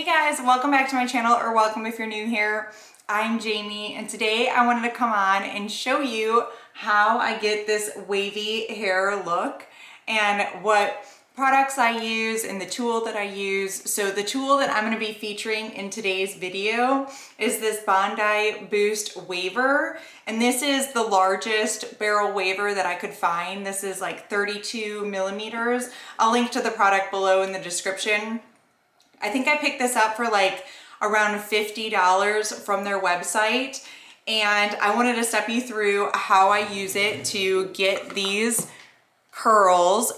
Hey guys, welcome back to my channel, or welcome if you're new here. I'm Jamie, and today I wanted to come on and show you how I get this wavy hair look and what products I use and the tool that I use. So the tool that I'm going to be featuring in today's video is this Bondi Boost Waver, and this is the largest barrel waver that I could find. This is like 32 millimeters. I'll link to the product below in the description. I think I picked this up for like around $50 from their website, and I wanted to step you through how I use it to get these curls.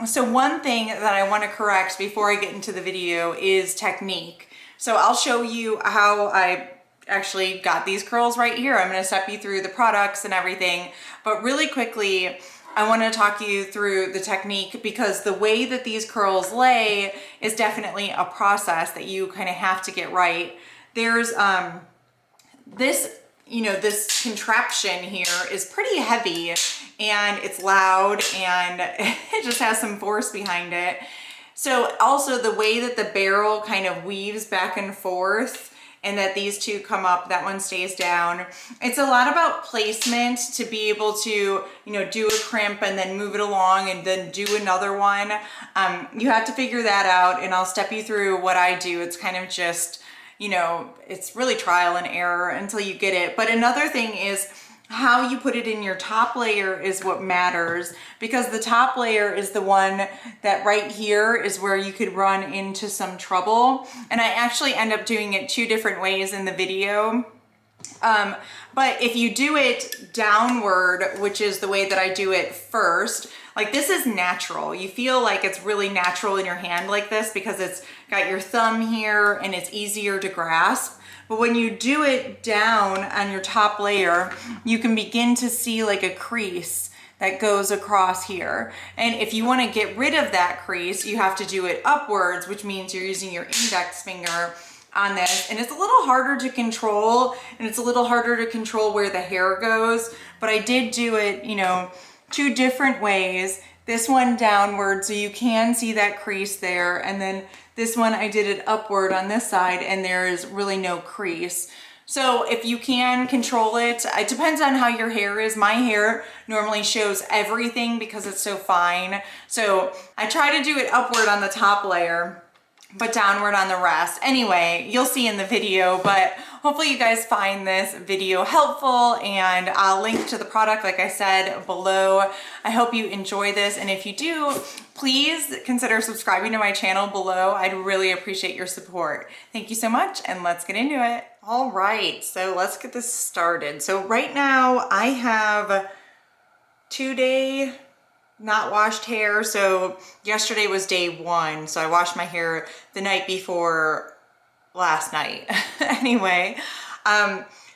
So one thing that I want to correct before I get into the video is technique. So I'll show you how I actually got these curls right here. I'm going to step you through the products and everything, but really quickly, I want to talk you through the technique, because the way that these curls lay is definitely a process that you kind of have to get right. There's this contraption here is pretty heavy and it's loud and it just has some force behind it. So also the way that the barrel kind of weaves back and forth, and that these two come up, that one stays down. It's a lot about placement to be able to, do a crimp and then move it along and then do another one. You have to figure that out, and I'll step you through what I do. It's kind of just, it's really trial and error until you get it. But another thing is how you put it in your top layer is what matters, because the top layer is the one that right here is where you could run into some trouble. And I actually end up doing it two different ways in the video. But if you do it downward, which is the way that I do it first, like this is natural. You feel like it's really natural in your hand like this because it's got your thumb here and it's easier to grasp. But when you do it down on your top layer, you can begin to see like a crease that goes across here. And if you want to get rid of that crease, you have to do it upwards, which means you're using your index finger on this. And it's a little harder to control, and it's a little harder to control where the hair goes. But I did do it, two different ways. This one downward, so you can see that crease there. And then this one, I did it upward on this side, and there is really no crease. So if you can control it, it depends on how your hair is. My hair normally shows everything because it's so fine. So I try to do it upward on the top layer, but downward on the rest. Anyway, you'll see in the video, but hopefully you guys find this video helpful, and I'll link to the product, like I said, below. I hope you enjoy this, and if you do, please consider subscribing to my channel below. I'd really appreciate your support. Thank you so much, and let's get into it. All right, so let's get this started. So right now I have 2-day not washed hair. So yesterday was day 1. So I washed my hair the night before last night. Anyway,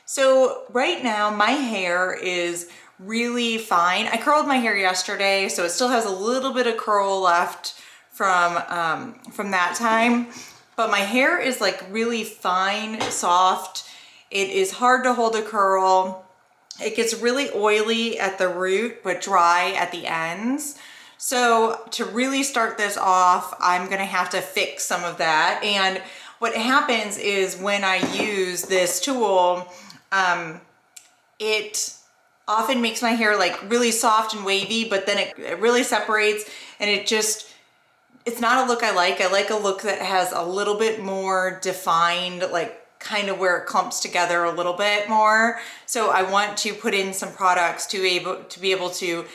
so right now my hair is really fine. I curled my hair yesterday, so it still has a little bit of curl left from that time. But my hair is like really fine, soft. It is hard to hold a curl. It gets really oily at the root, but dry at the ends. So to really start this off, I'm gonna have to fix some of that. And what happens is when I use this tool, it often makes my hair like really soft and wavy, but then it really separates, and it's not a look I like. I like a look that has a little bit more defined, like kind of where it clumps together a little bit more. So I want to put in some products to be able to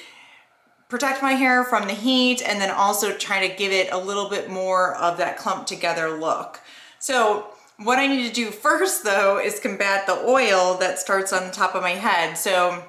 protect my hair from the heat, and then also try to give it a little bit more of that clumped together look. So what I need to do first though is combat the oil that starts on the top of my head. So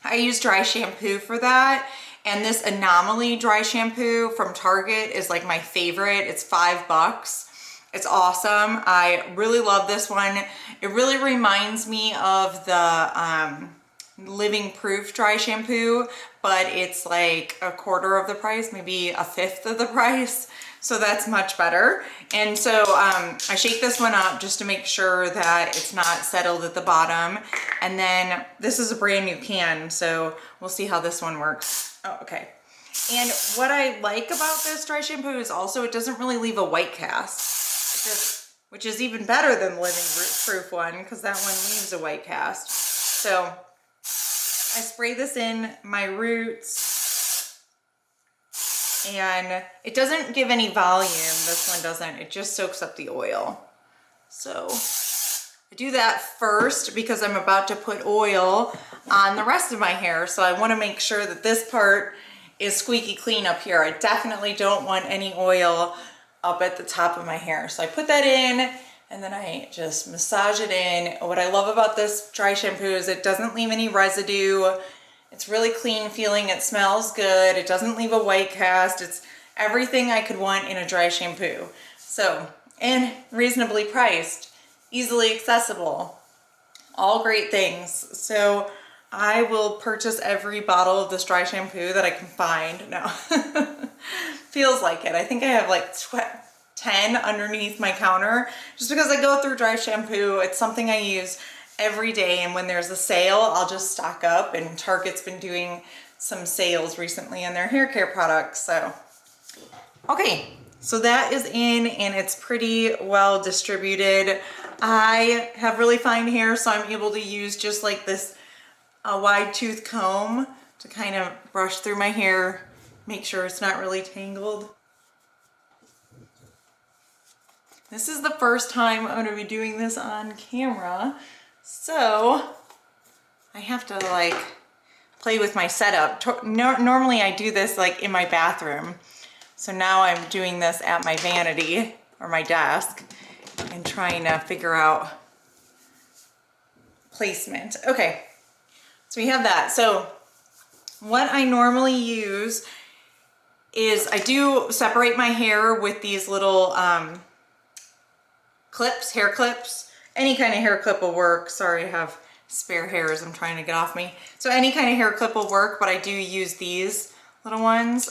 I use dry shampoo for that. And this Anomaly dry shampoo from Target is like my favorite. It's $5. It's awesome. I really love this one. It really reminds me of the Living Proof dry shampoo, but it's like a quarter of the price, maybe a fifth of the price. So that's much better. And so I shake this one up just to make sure that it's not settled at the bottom. And then this is a brand new can, so we'll see how this one works. Oh, okay. And what I like about this dry shampoo is also it doesn't really leave a white cast. It just which is even better than the living proof one because that one leaves a white cast. So I spray this in my roots, and it doesn't give any volume. This one doesn't. It just soaks up the oil. So I do that first because I'm about to put oil on the rest of my hair. So I want to make sure that this part is squeaky clean up here. I definitely don't want any oil up at the top of my hair. So I put that in and then I just massage it in. What I love about this dry shampoo is it doesn't leave any residue. It's really clean feeling. It smells good. It doesn't leave a white cast. It's everything I could want in a dry shampoo. So, and reasonably priced, easily accessible, all great things. So I will purchase every bottle of this dry shampoo that I can find. No, feels like it. I think I have like 10 underneath my counter just because I go through dry shampoo. It's something I use every day, and when there's a sale, I'll just stock up, and Target's been doing some sales recently on their hair care products. So, okay, so that is in and it's pretty well distributed. I have really fine hair, so I'm able to use just like this wide tooth comb to kind of brush through my hair, make sure it's not really tangled. This is the first time I'm gonna be doing this on camera, so I have to like play with my setup. Normally I do this like in my bathroom. So now I'm doing this at my vanity or my desk and trying to figure out placement. Okay, so we have that. So what I normally use is I do separate my hair with these little clips, hair clips. Any kind of hair clip will work. Sorry, I have spare hairs I'm trying to get off me. So any kind of hair clip will work, but I do use these little ones.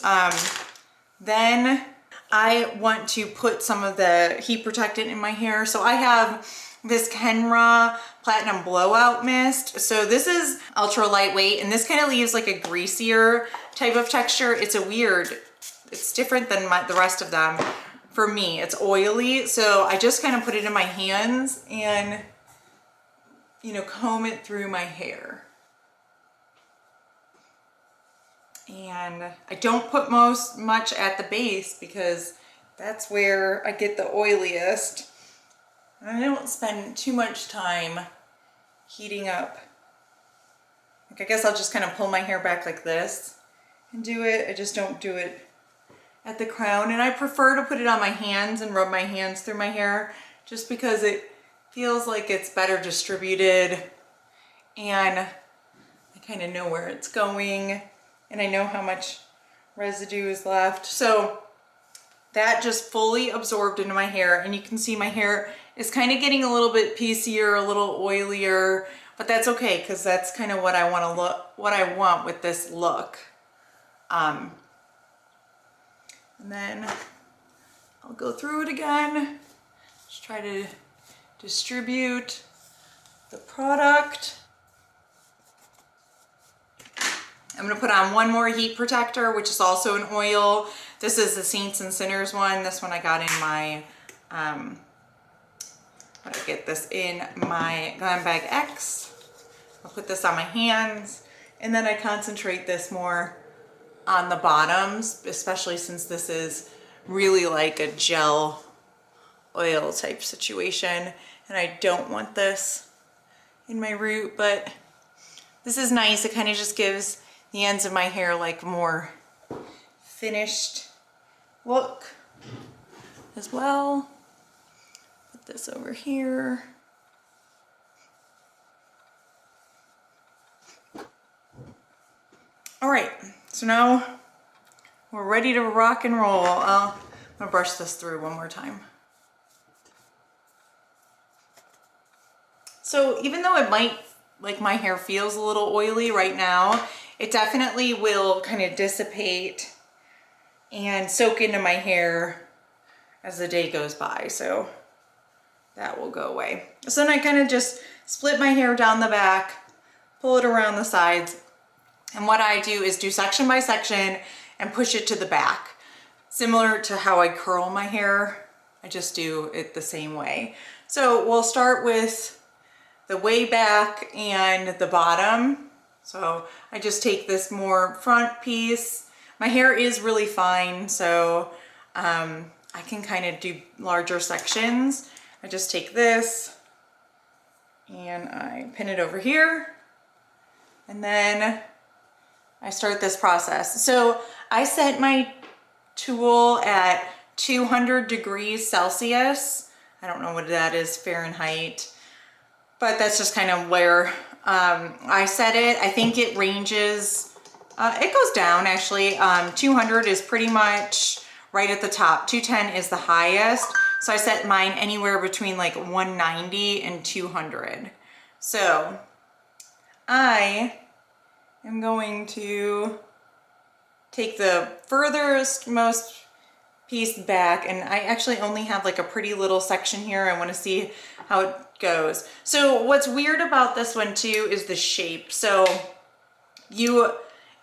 Then I want to put some of the heat protectant in my hair. So I have this Kenra Platinum Blowout Mist. So this is ultra lightweight, and this kind of leaves like a greasier type of texture. It's different than the rest of them. For me, it's oily, so I just kind of put it in my hands and, you know, comb it through my hair. And I don't put much at the base because that's where I get the oiliest. And I don't spend too much time heating up. Like, I guess I'll just kind of pull my hair back like this and do it. I just don't do it at the crown, and I prefer to put it on my hands and rub my hands through my hair just because it feels like it's better distributed and I kind of know where it's going and I know how much residue is left. So that just fully absorbed into my hair, and you can see my hair is kind of getting a little bit piecier, a little oilier, but that's okay because that's kind of what I want with this look. And then I'll go through it again, just try to distribute the product. I'm gonna put on one more heat protector, which is also an oil. This is the Saints and Sinners one. This one I got in my, what did I get this in my Glam Bag X. I'll put this on my hands, and then I concentrate this more on the bottoms, especially since this is really like a gel oil type situation, and I don't want this in my root, but this is nice. It kind of just gives the ends of my hair like more finished look as well. Put this over here. All right, so now we're ready to rock and roll. I'm gonna brush this through one more time. So even though it might, like my hair feels a little oily right now, it definitely will kind of dissipate and soak into my hair as the day goes by. So that will go away. So then I kind of just split my hair down the back, pull it around the sides. And what I do is do section by section and push it to the back. Similar to how I curl my hair. I just do it the same way. So we'll start with the way back and the bottom. So I just take this more front piece. My hair is really fine, so I can kind of do larger sections. I just take this and I pin it over here, and then I start this process. So I set my tool at 200 degrees Celsius. I don't know what that is Fahrenheit, but that's just kind of where I set it. I think it ranges, it goes down actually. 200 is pretty much right at the top. 210 is the highest. So I set mine anywhere between like 190 and 200. So I am going to take the furthest most piece back, and I actually only have like a pretty little section here. I want to see how it goes. So what's weird about this one too is the shape. So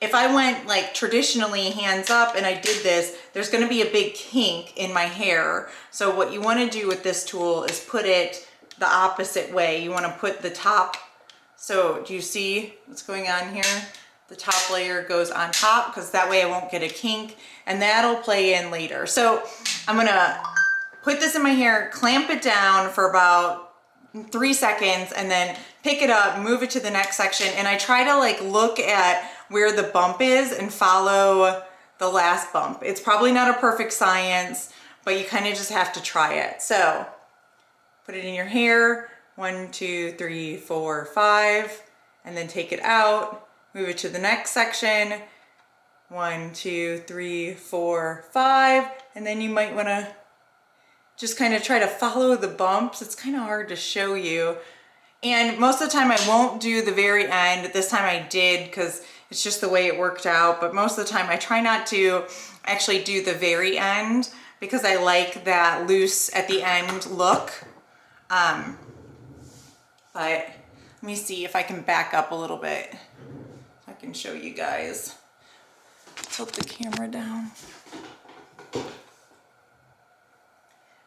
if I went like traditionally hands up and I did this, there's going to be a big kink in my hair. So what you want to do with this tool is put it the opposite way. You want to put the top, so do you see what's going on here? The top layer goes on top, because that way I won't get a kink, and that'll play in later. So I'm gonna put this in my hair, clamp it down for about 3 seconds, and then pick it up, move it to the next section. And I try to like look at where the bump is and follow the last bump. It's probably not a perfect science, but you kind of just have to try it. So put it in your hair, 1, 2, 3, 4, 5, and then take it out. Move it to the next section, 1, 2, 3, 4, 5, and then you might want to just kind of try to follow the bumps. It's kind of hard to show you, and most of the time I won't do the very end. This time I did because it's just the way it worked out, but most of the time I try not to actually do the very end because I like that loose at the end look. But let me see if I can back up a little bit. I can show you guys. Tilt the camera down.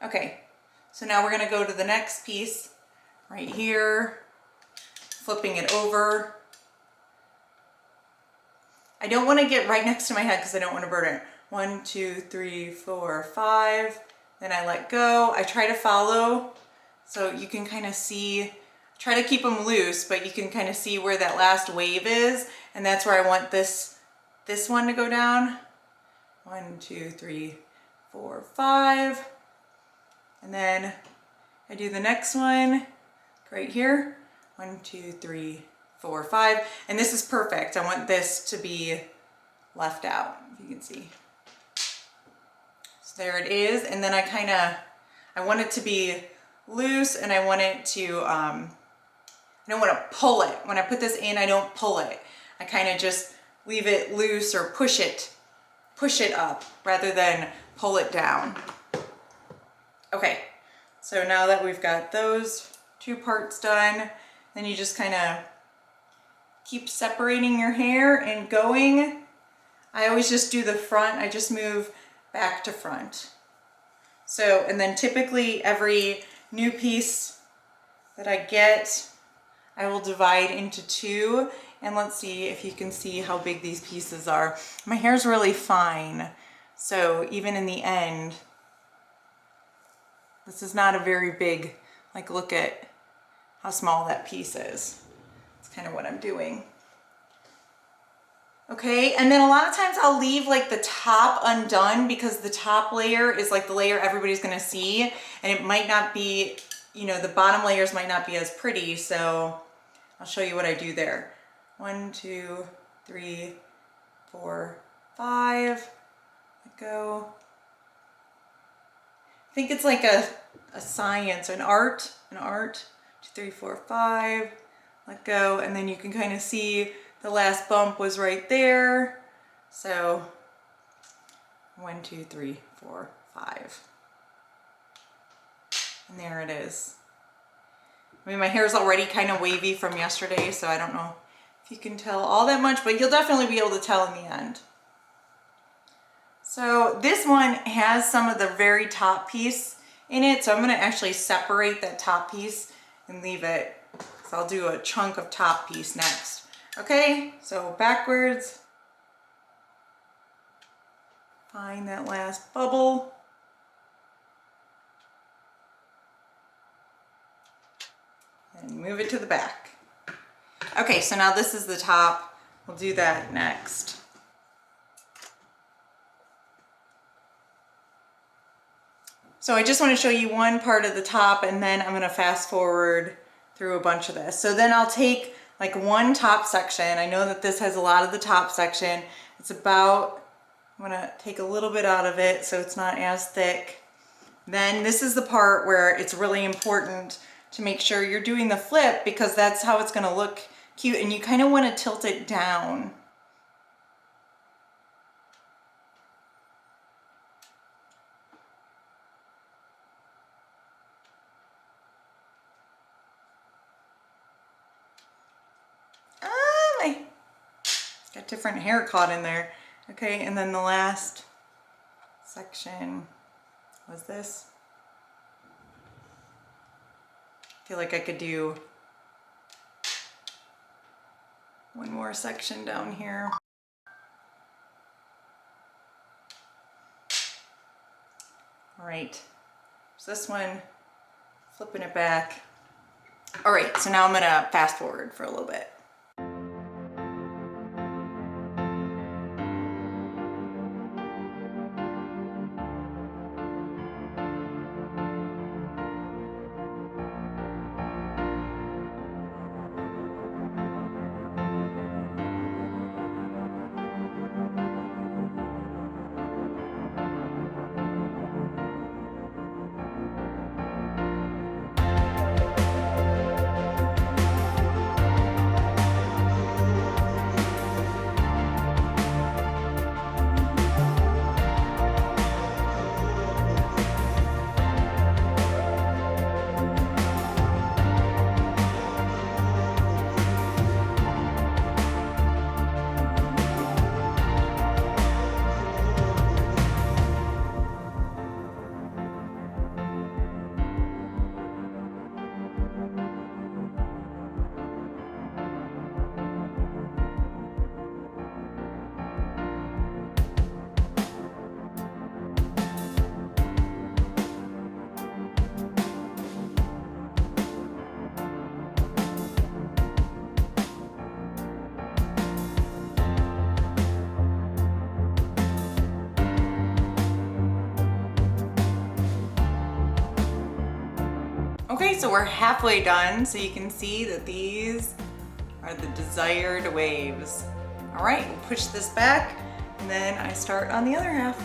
Okay, so now we're gonna go to the next piece right here, flipping it over. I don't want to get right next to my head because I don't want to burn it. 1, 2, 3, 4, 5. Then I let go. I try to follow, so you can kind of see. Try to keep them loose, but you can kind of see where that last wave is, and that's where I want this one to go down. 1, 2, 3, 4, 5, and then I do the next one right here. 1, 2, 3, 4, 5, and this is perfect. I want this to be left out, if you can see. So there it is, and then I want it to be loose, and I want it to I don't want to pull it. When I put this in, I don't pull it. I kind of just leave it loose or push it up rather than pull it down. Okay, so now that we've got those 2 parts done, then you just kind of keep separating your hair and going. I always just do the front. I just move back to front. So, and then typically every new piece that I get, I will divide into 2, and let's see if you can see how big these pieces are. My hair's really fine, so even in the end, this is not a very big, like look at how small that piece is. It's kind of what I'm doing. Okay, and then a lot of times I'll leave like the top undone because the top layer is like the layer everybody's gonna see, and it might not be, you know, the bottom layers might not be as pretty, so I'll show you what I do there. 1, 2, 3, 4, 5, let go. I think it's like a science, an art, 2, 3, 4, 5, let go, and then you can kind of see the last bump was right there. So 1, 2, 3, 4, 5. And there it is. I mean, my hair's already kind of wavy from yesterday, so I don't know if you can tell all that much, but you'll definitely be able to tell in the end. So this one has some of the very top piece in it. So I'm gonna actually separate that top piece and leave it. So I'll do a chunk of top piece next. Okay, so backwards. Find that last bubble. And move it to the back. Okay, so now this is the top. We'll do that next. So I just want to show you one part of the top, and then I'm going to fast forward through a bunch of this. So then I'll take like one top section. I know that this has a lot of the top section. It's about, I'm going to take a little bit out of it so it's not as thick. Then this is the part where it's really important to make sure you're doing the flip, because that's how it's going to look cute, and you kind of want to tilt it down. It's got different hair caught in there. Okay, and then the last section was this. I feel like I could do one more section down here. All right, so this one, flipping it back. All right, so now I'm gonna fast forward for a little bit. Okay, so we're halfway done, so you can see that these are the desired waves. All right, we'll push this back, and then I start on the other half.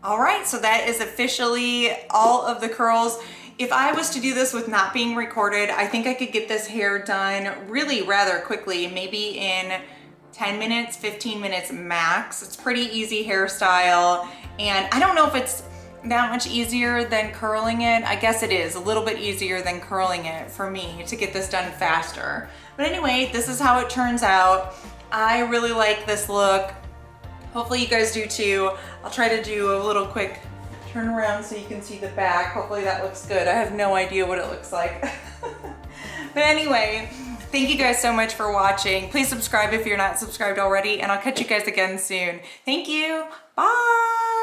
All right, so that is officially all of the curls. If I was to do this with not being recorded, I think I could get this hair done really rather quickly, maybe in 10 minutes, 15 minutes max. It's pretty easy hairstyle. And I don't know if it's that much easier than curling it. I guess it is a little bit easier than curling it for me to get this done faster. But anyway, this is how it turns out. I really like this look. Hopefully you guys do too. I'll try to do a little quick turn around so you can see the back. Hopefully that looks good. I have no idea what it looks like. But anyway, thank you guys so much for watching. Please subscribe if you're not subscribed already, and I'll catch you guys again soon. Thank you. Bye.